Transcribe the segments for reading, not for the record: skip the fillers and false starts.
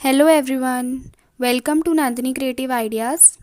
Hello everyone, welcome to Nandini Creative Ideas.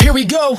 Here we go.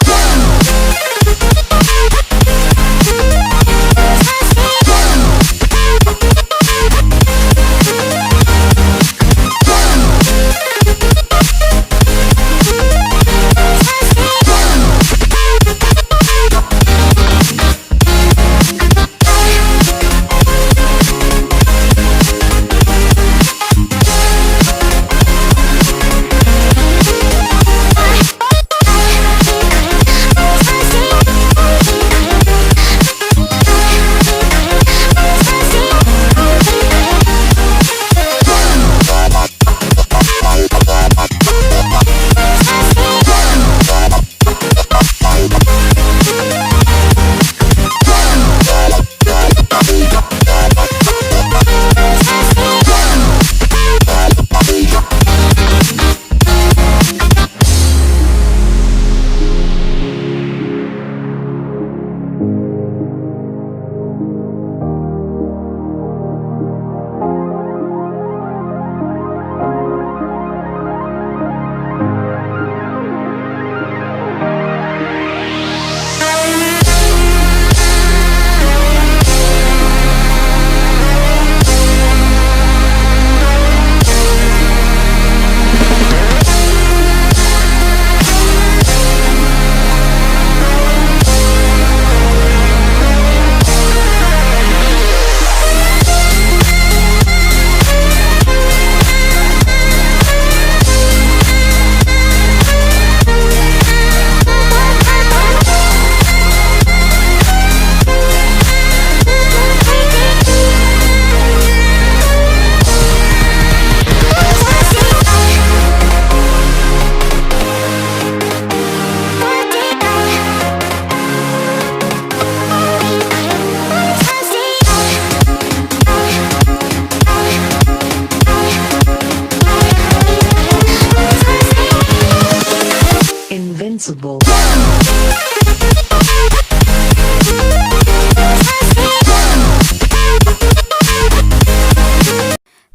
Invincible.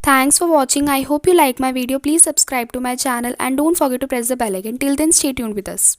Thanks for watching. I hope you like my video. Please subscribe to my channel and don't forget to press the bell icon. Till then, stay tuned with us.